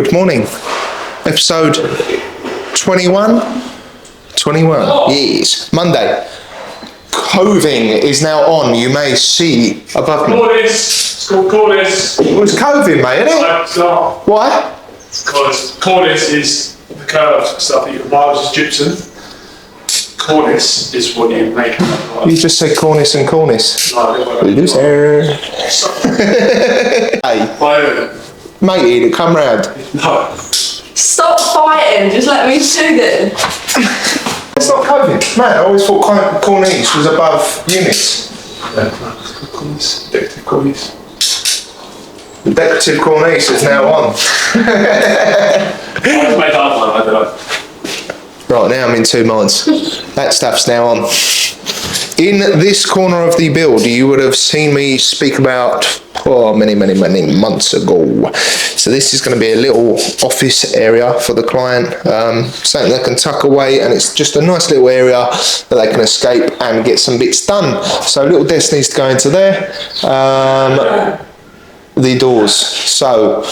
Good morning. Episode 21? 21, yes. Monday. Coving is now on. You may see above me. Cornice. It's called cornice. It's coving, mate, isn't it? It's not. Why? Because cornice is the curved stuff that you can buy, which is gypsum. Cornice is what you make. You just said cornice and cornice. No, Loser. Hey, matey, come round. no. Stop fighting, just let me do this. It's not coving. Man, I always thought cornice was above units. Cornice. Decorative cornice. The decorative cornice is now on. I made that one, I don't know. Right, now I'm in two minds. That stuff's now on. In this corner of the build, you would have seen me speak about many months ago. So this is going to be a little office area for the client, something they can tuck away, and it's just a nice little area that they can escape and get some bits done. So little desk needs to go into there. The doors. So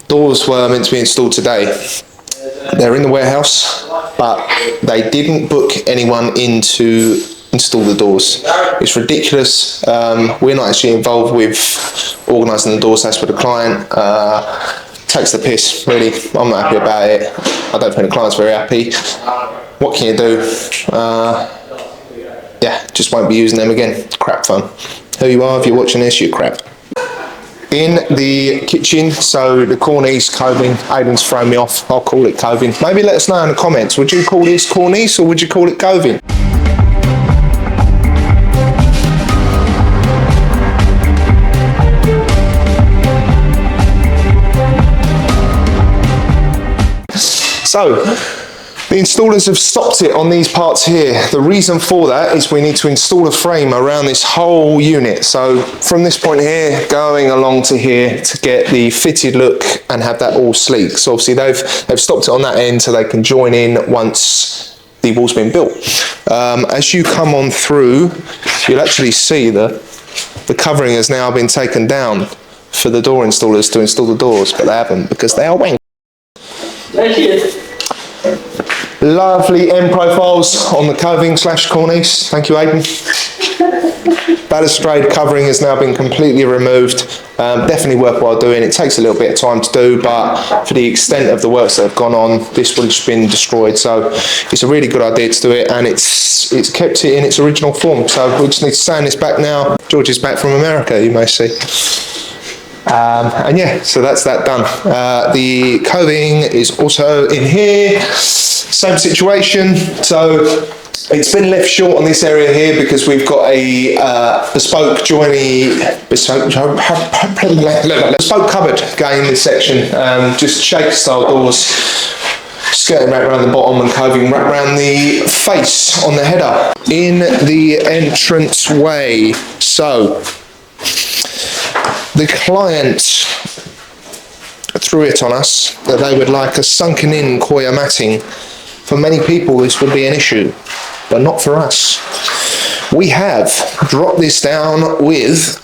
doors were meant to be installed today. They're in the warehouse, but they didn't book anyone in to install the doors. It's ridiculous. We're not actually involved with organising the doors. That's for the client. Takes the piss, really. I'm not happy about it. I don't think the client's very happy. What can you do? Yeah, just won't be using them again. Crap fun. Who you are, if you're watching this, you're crap. In the kitchen, so the cornice coving, Aiden's thrown me off, I'll call it coving. Maybe let us know in the comments, would you call this cornice or would you call it coving? So, the installers have stopped it on these parts here. The reason for that is we need to install a frame around this whole unit. So from this point here, going along to here to get the fitted look and have that all sleek. So obviously they've stopped it on that end so they can join in once the wall's been built. As you come on through, you'll actually see the covering has now been taken down for the door installers to install the doors, but they haven't because they are wank. Lovely end profiles on the coving / cornice. Thank you, Aiden. Balustrade covering has now been completely removed. Definitely worthwhile doing. It takes a little bit of time to do, but for the extent of the works that have gone on, this would have just been destroyed. So it's a really good idea to do it, and it's kept it in its original form. So we just need to sand this back now. George is back from America, you may see. And yeah, so that's that done. The coving is also in here, same situation. So it's been left short on this area here because we've got a bespoke cupboard going in this section, just shaker style doors, skirting right around the bottom and coving right around the face on the header. In the entrance way, so the client threw it on us that they would like a sunken in coir matting. For many people this would be an issue, but not for us. We have dropped this down with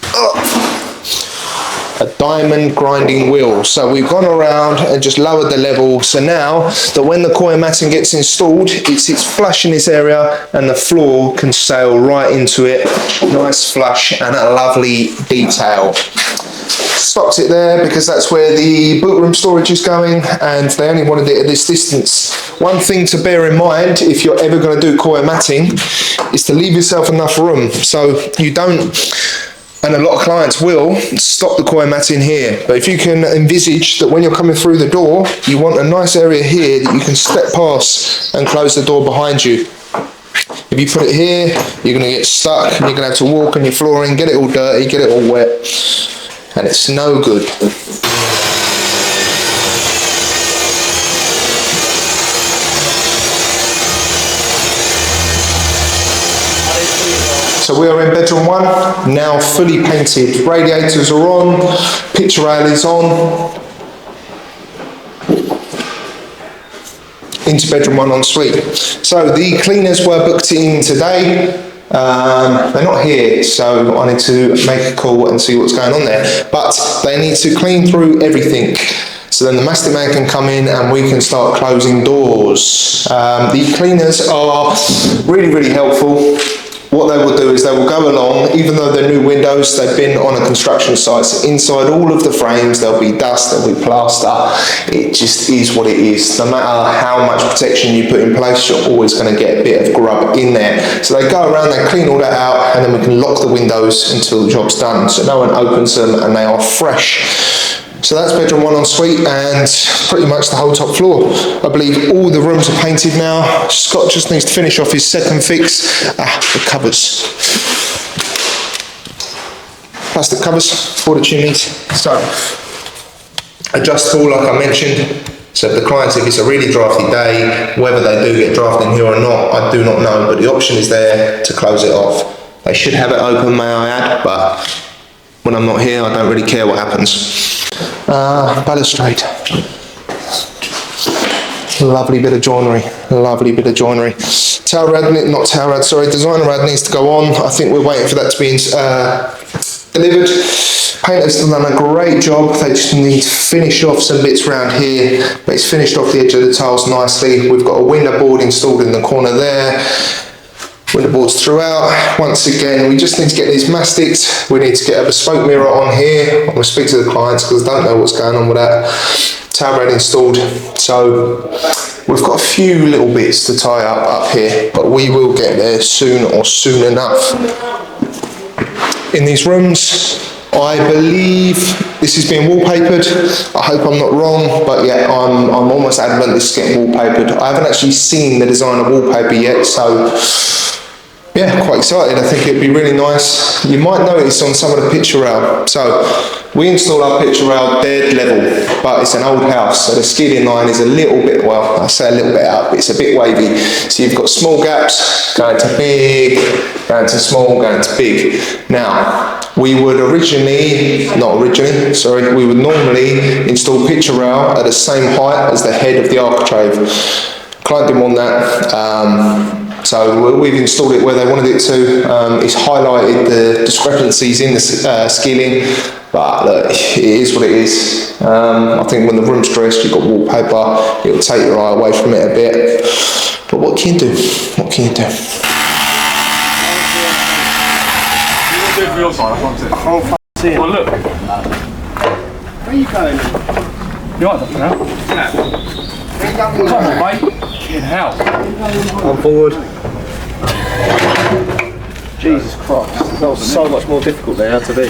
a diamond grinding wheel. So we've gone around and just lowered the level, so now that when the coir matting gets installed, it sits flush in this area and the floor can sail right into it. Nice flush and a lovely detail. Stopped it there because that's where the boot room storage is going, and they only wanted it at this distance. One thing to bear in mind if you're ever going to do coir matting is to leave yourself enough room so you don't, and a lot of clients will, stop the coir matting here. But if you can envisage that when you're coming through the door, you want a nice area here that you can step past and close the door behind you. If you put it here, you're going to get stuck and you're going to have to walk on your flooring, get it all dirty, get it all wet, and it's no good. So we are in bedroom 1, now fully painted. Radiators are on, picture rail is on. Into bedroom 1 ensuite. So the cleaners were booked in today. They're not here, so I need to make a call and see what's going on there. But they need to clean through everything. So then the mastic man can come in and we can start closing doors. The cleaners are really, really helpful. What they will do is they will go along, even though they're new windows, they've been on a construction site, so inside all of the frames there'll be dust, there'll be plaster. It just is what it is. No matter how much protection you put in place, you're always going to get a bit of grub in there. So they go around, they clean all that out, and then we can lock the windows until the job's done, so no one opens them and they are fresh. So that's bedroom 1 en suite and pretty much the whole top floor. I believe all the rooms are painted now. Scott just needs to finish off his second fix. The covers. Plastic covers for the chimneys. So, adjustable like I mentioned. So if the clients, if it's a really drafty day, whether they do get drafted in here or not, I do not know, but the option is there to close it off. They should have it open, may I add, but when I'm not here, I don't really care what happens. Balustrade. Lovely bit of joinery, lovely bit of joinery. Towel rad, not towel rad, sorry, designer rad needs to go on. I think we're waiting for that to be delivered. Painters have done a great job. They just need to finish off some bits around here, but it's finished off the edge of the tiles nicely. We've got a window board installed in the corner there. Window boards throughout. Once again, we just need to get these mastics. We need to get a bespoke mirror on here. I'm going to speak to the clients because I don't know what's going on with that. Towel rad installed. So we've got a few little bits to tie up here, but we will get there soon or soon enough. In these rooms, I believe this is being wallpapered. I hope I'm not wrong, but yeah, I'm almost adamant this is getting wallpapered. I haven't actually seen the designer wallpaper yet, so yeah, quite excited. I think it'd be really nice. You might notice on some of the picture rail. So we install our picture rail dead level, but it's an old house, so the skidding line is a little bit, well, I say a little bit out, but it's a bit wavy. So you've got small gaps, going to big, going to small, going to big. Now, we would we would normally install picture rail at the same height as the head of the architrave. Client didn't want that. So we've installed it where they wanted it to. It's highlighted the discrepancies in the scaling, but look, it is what it is. I think when the room's dressed, you've got wallpaper, it'll take your eye away from it a bit. But what can you do? What can you do? Well, look. Where are you going? You like that now? Come on, mate. In hell. I'm forward. Jesus Christ, that was so much more difficult than it had to be.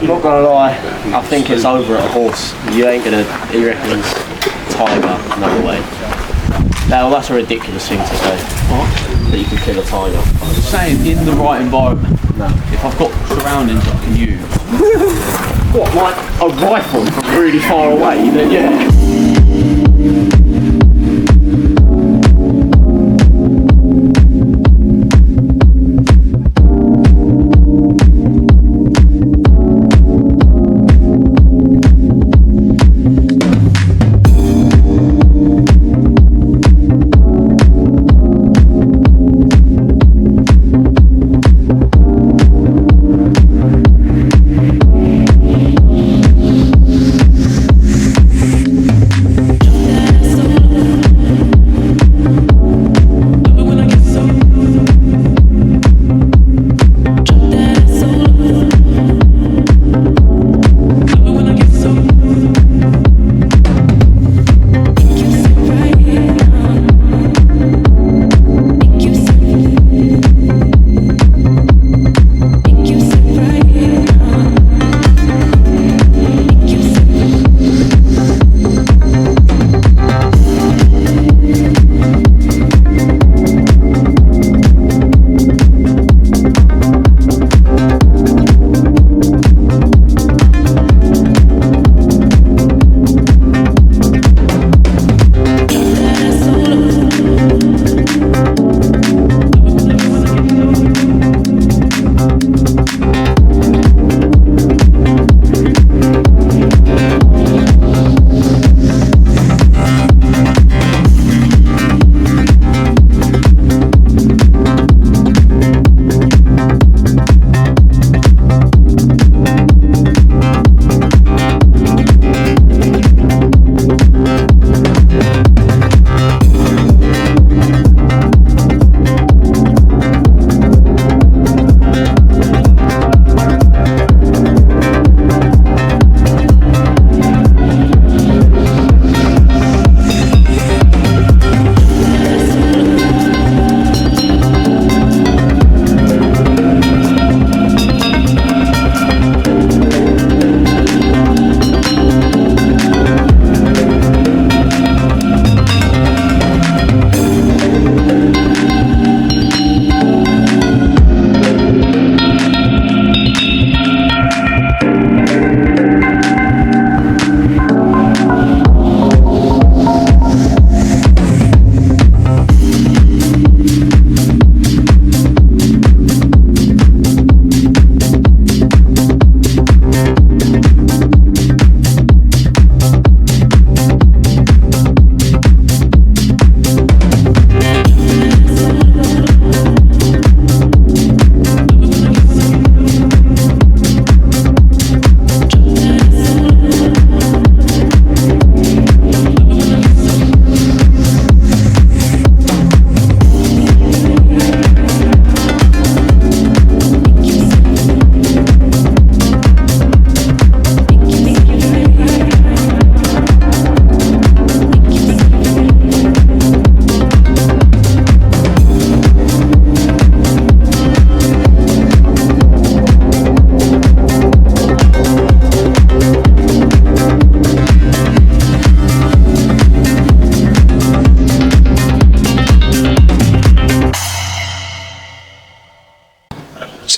I'm not gonna lie, I think it's over at a horse. You ain't gonna, he reckons, tiger, no way. Now, that's a ridiculous thing to say. What? That you can kill a tiger. I'm just saying, in the right environment. No. If I've got surroundings I can use. What, like a rifle from really far away? Then yeah.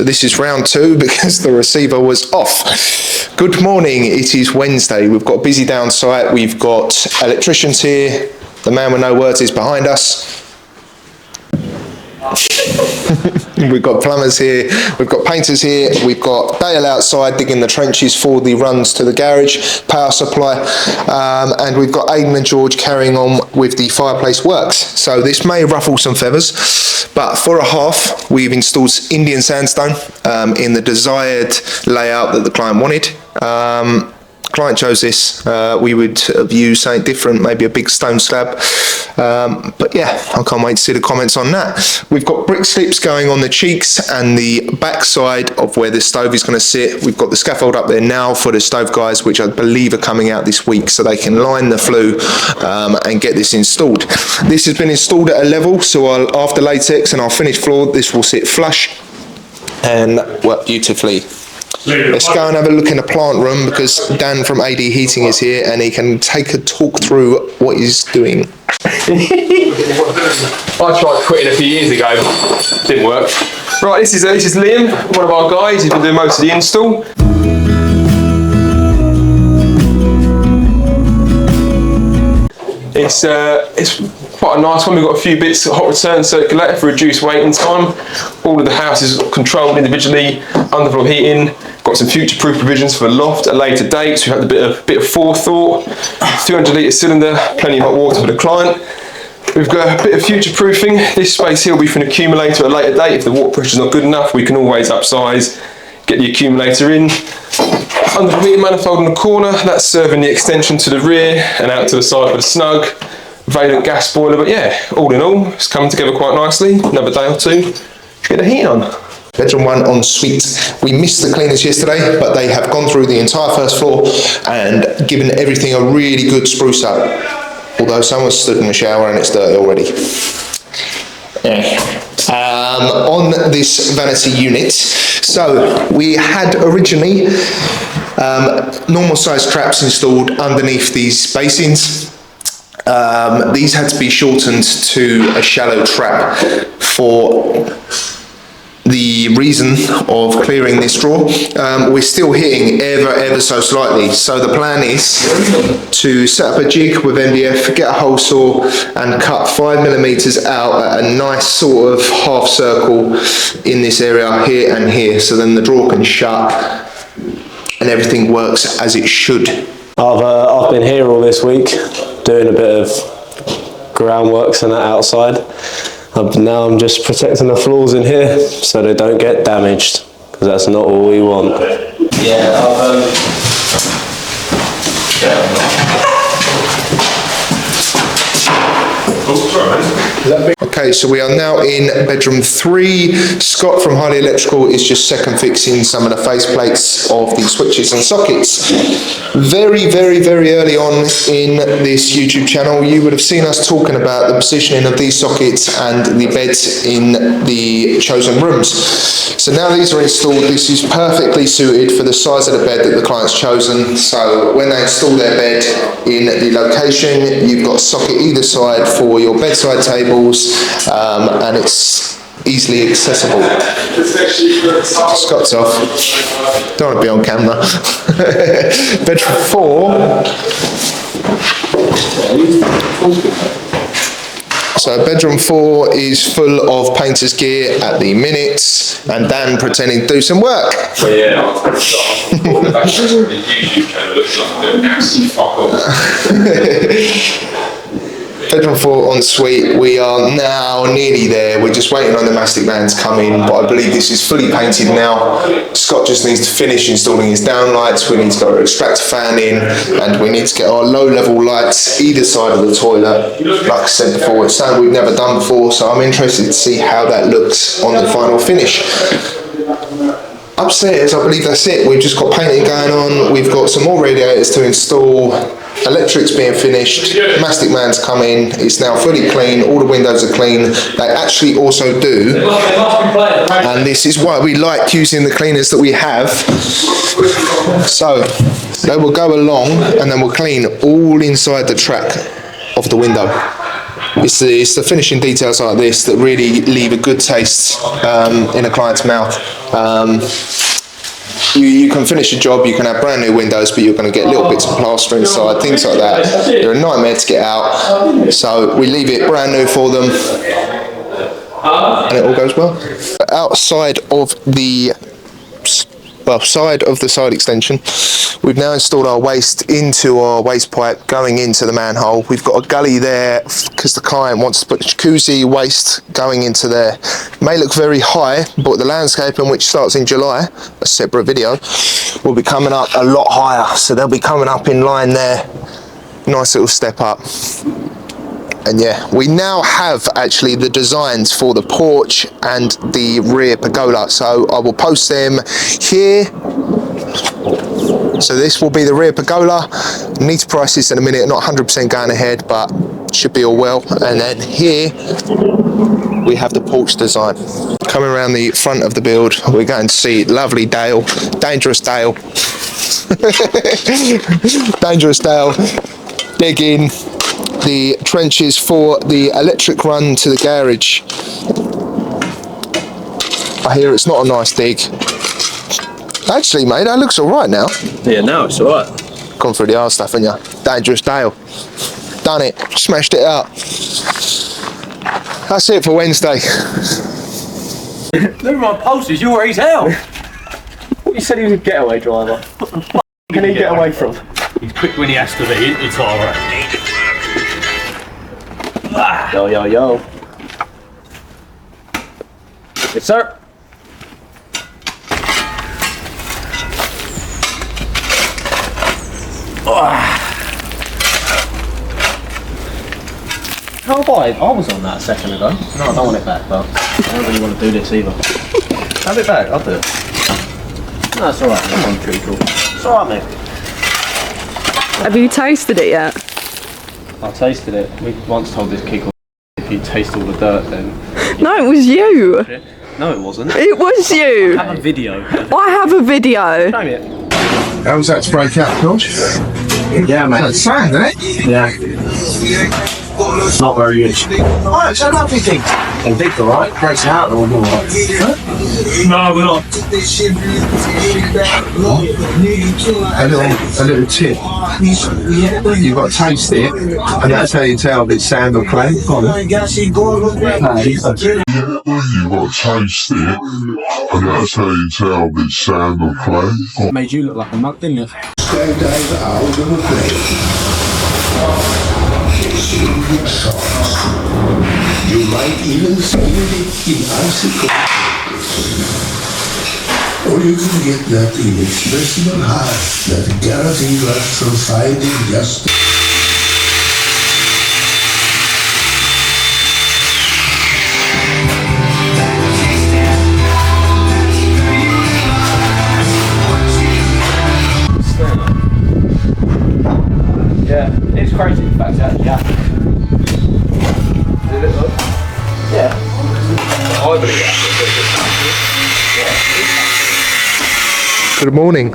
So this is round 2 because the receiver was off. Good morning, it is Wednesday. We've got a busy down site. We've got electricians here. The man with no words is behind us. We've got plumbers here, we've got painters here, we've got Dale outside digging the trenches for the runs to the garage, power supply, and we've got Aidan and George carrying on with the fireplace works. So this may ruffle some feathers, but for a half we've installed Indian sandstone in the desired layout that the client wanted. Client chose this. We would have used something different, maybe a big stone slab. But yeah, I can't wait to see the comments on that. We've got brick slips going on the cheeks and the back side of where the stove is going to sit. We've got the scaffold up there now for the stove guys, which I believe are coming out this week, so they can line the flue and get this installed. This has been installed at a level, so after latex and our finished floor, this will sit flush and work beautifully. Let's go and have a look in the plant room because Dan from AD Heating is here and he can take a talk through what he's doing. I tried quitting a few years ago, didn't work. Right, this is Liam, one of our guys. He's been doing most of the install. It's quite a nice one. We've got a few bits of hot return circulator for reduced waiting time. All of the house is controlled individually, underfloor heating. Got some future-proof provisions for the loft at a later date, so we've had a bit of forethought. 200 litre cylinder, plenty of hot water for the client. We've got a bit of future-proofing. This space here will be for an accumulator at a later date. If the water pressure's not good enough, we can always upsize, get the accumulator in. Underfloor heating manifold in the corner, that's serving the extension to the rear and out to the side for the snug. Valent gas boiler, but yeah, all in all, it's coming together quite nicely. Another day or two, get the heat on. Bedroom 1 en suite. We missed the cleaners yesterday, but they have gone through the entire first floor and given everything a really good spruce up. Although someone stood in the shower and it's dirty already. On this vanity unit, so we had originally normal size traps installed underneath these basins. These had to be shortened to a shallow trap for the reason of clearing this drawer. We're still hitting ever so slightly, so the plan is to set up a jig with MDF, get a hole saw and cut 5mm out at a nice sort of half circle in this area here and here, so then the drawer can shut and everything works as it should. I've been here all this week doing a bit of groundworks and that outside. Now I'm just protecting the floors in here so they don't get damaged, because that's not what we want. Okay, so we are now in bedroom 3. Scott from Hiley Electrical is just second fixing some of the face plates of the switches and sockets. Very early on in this YouTube channel, you would have seen us talking about the positioning of these sockets and the beds in the chosen rooms. So now these are installed, this is perfectly suited for the size of the bed that the client's chosen. So when they install their bed in the location, you've got a socket either side for your bedside tables, and it's easily accessible. Scott's off. Don't want to be on camera. Bedroom 4. So bedroom 4 is full of painter's gear at the minute, and Dan pretending to do some work. Well, yeah, the YouTube channel looks like they're absolutely fuck off. Bedroom 4 en suite, we are now nearly there. We're just waiting on the mastic man to come in, but I believe this is fully painted now. Scott just needs to finish installing his downlights. We need to get our extractor fan in, and we need to get our low level lights either side of the toilet. Like I said before, it's something we've never done before, so I'm interested to see how that looks on the final finish. Upstairs, I believe that's it. We've just got painting going on. We've got some more radiators to install. Electric's being finished. Mastic man's come in. It's now fully clean. All the windows are clean. They actually also do, and this is why we like using the cleaners that we have. So they will go along and then we'll clean all inside the track of the window. it's the finishing details like this that really leave a good taste in a client's mouth. You can finish a job, you can have brand new windows, but you're going to get little bits of plaster inside, things like that. They're a nightmare to get out, so we leave it brand new for them, and it all goes well. Outside of the side extension, we've now installed our waste into our waste pipe going into the manhole. We've got a gully there because the client wants to put the jacuzzi waste going into there. It may look very high, but the landscaping, which starts in July, a separate video, will be coming up a lot higher, so they'll be coming up in line there. Nice little step up. And yeah, we now have actually the designs for the porch and the rear pergola, so I will post them here. So this will be the rear pergola. Need to price this in a minute, not 100% going ahead, but should be all well. And then here we have the porch design. Coming around the front of the build, we're going to see lovely Dale, dangerous Dale. Dangerous Dale digging the trenches for the electric run to the garage. I hear it's not a nice dig. Actually, mate, that looks alright now. Yeah, now it's alright. Gone through the hard stuff, haven't you? Dangerous Dale. Done it. Smashed it out. That's it for Wednesday. Look at my posters, you're his hell. You said he was a getaway driver. What can he get away from? He's quick when he has to be, it's alright. Yo, yo, yo. Yes, sir. How have I was on that a second ago. No, I don't want it back, but I don't really want to do this either. Have it back, I'll do it. No, it's alright, I'm pretty cool. It's alright, mate. Have you tasted it yet? I tasted it. We once told this kid if you taste all the dirt, then... No, it was you. No, it wasn't. It was you. I have a video. I have a video. Show me it. How was that to break out, George? Yeah, mate. That's fine, eh? Yeah. Not very good. Alright, it's a lovely thing. And big, alright? Breaks out and all alright. Huh? No, we're not. A little tip. You've got to taste it, and that's how you tell if it's sand or clay. Go on. You've got to taste it, and that's how you tell if it's sand or clay. Made you look like a mug, didn't it? You might even feel it in icicle. Or you can get that inexpressible high that guarantees us from finding just. Yeah, it's crazy the fact that yeah. Did it look? Yeah. I believe that. Good morning.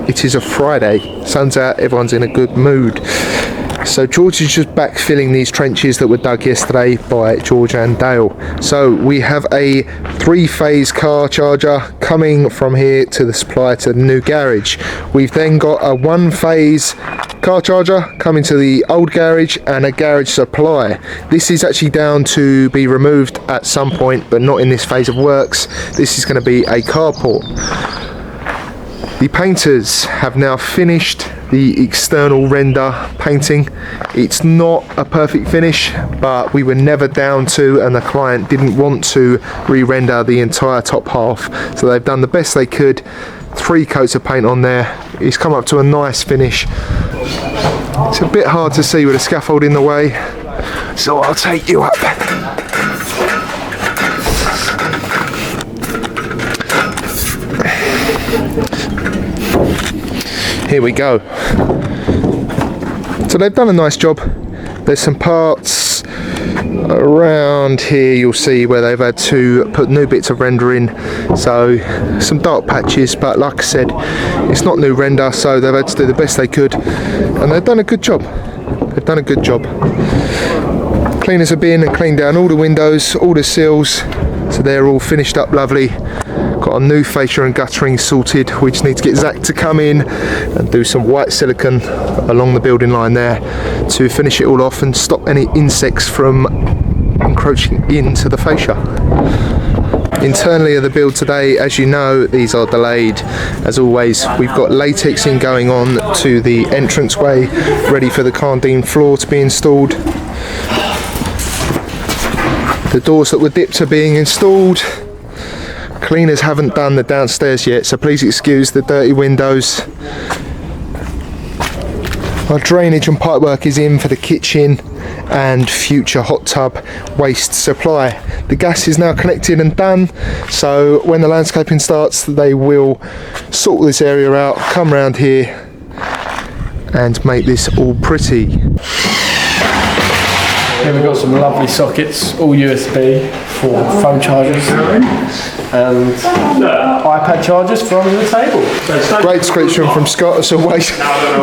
It is a Friday. Sun's out, everyone's in a good mood. So George is just backfilling these trenches that were dug yesterday by George and Dale. So we have a 3-phase car charger coming from here to the supply to the new garage. We've then got a 1-phase car charger coming to the old garage and a garage supply. This is actually down to be removed at some point, but not in this phase of works. This is going to be a carport. The painters have now finished the external render painting. It's not a perfect finish, but we were never down to, and the client didn't want to re-render the entire top half. So they've done the best they could. 3 coats of paint on there. It's come up to a nice finish. It's a bit hard to see with the scaffold in the way, so I'll take you up. Here we go. So they've done a nice job. There's some parts around here you'll see where they've had to put new bits of render in, so some dark patches, but like I said, it's not new render, so they've had to do the best they could, and they've done a good job. They've done a good job. Cleaners have been and cleaned down all the windows, all the sills, so they're all finished up lovely. Got a new fascia and guttering sorted. We just need to get Zach to come in and do some white silicone along the building line there to finish it all off and stop any insects from encroaching into the fascia. Internally of the build today, as you know, these are delayed. As always, we've got latexing going on to the entranceway, ready for the Cardine floor to be installed. The doors that were dipped are being installed. Cleaners haven't done the downstairs yet, so please excuse the dirty windows. Our drainage and pipework is in for the kitchen and future hot tub waste supply. The gas is now connected and done, so when the landscaping starts, they will sort this area out, come round here and make this all pretty. Here we've got some lovely sockets, all USB for phone chargers and iPad chargers for under the table. Great description from Scott as always.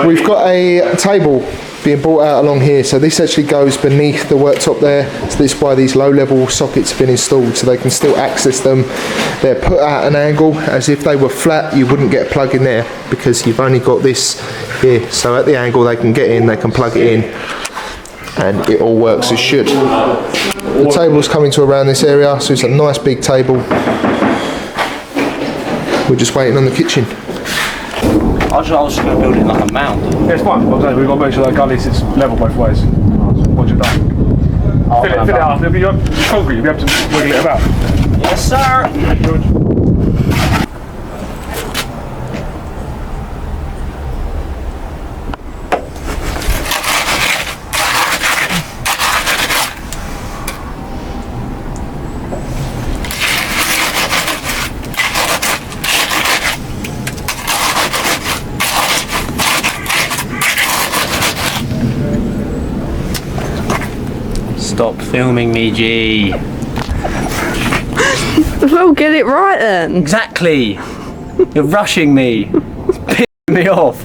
We've got a table being brought out along here, so this actually goes beneath the worktop there, so this is why these low level sockets have been installed, so they can still access them. They're put at an angle, as if they were flat you wouldn't get a plug in there, because you've only got this here, so at the angle they can get in, they can plug it in, and it all works as should. The table's coming to around this area, so it's a nice big table. We're just waiting on the kitchen. I was just going to build it like a mound. Yeah, it's fine. We've got to make sure that gully sits level both ways. Once you're done. Fill it up. It'll be concrete. You'll be able to wiggle it about. Yes, sir. Good. Stop filming me, G. Well, get it right then. Exactly. You're rushing me. It's pissing me off.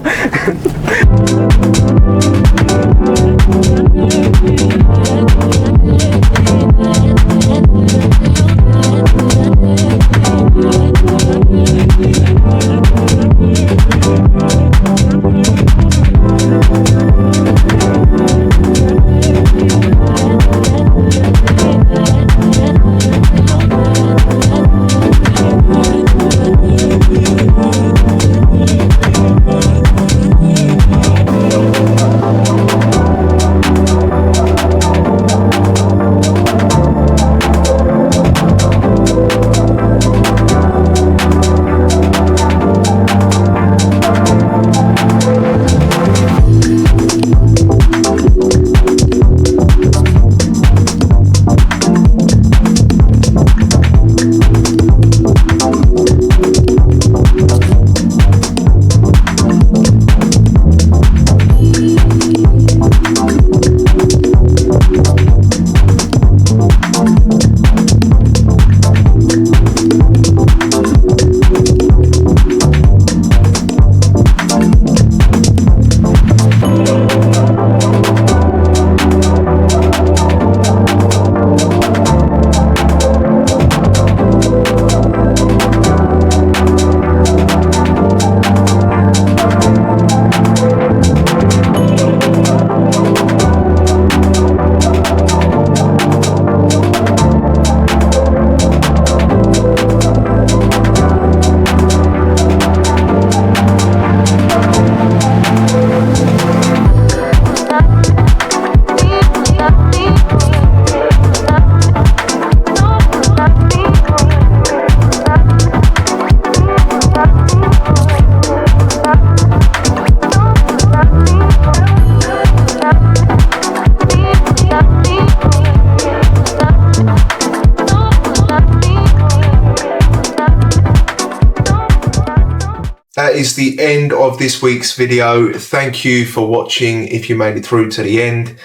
That is the end of this week's video. Thank you for watching. If you made it through to the end,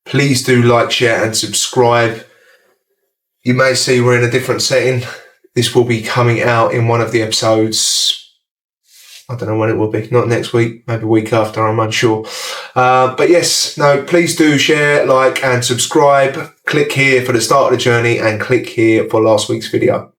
please do like, share and subscribe. You may see we're in a different setting. This will be coming out in one of the episodes. I don't know when it will be, not next week, maybe a week after, I'm unsure. But yes, no, please do share, like and subscribe. Click here for the start of the journey and click here for last week's video.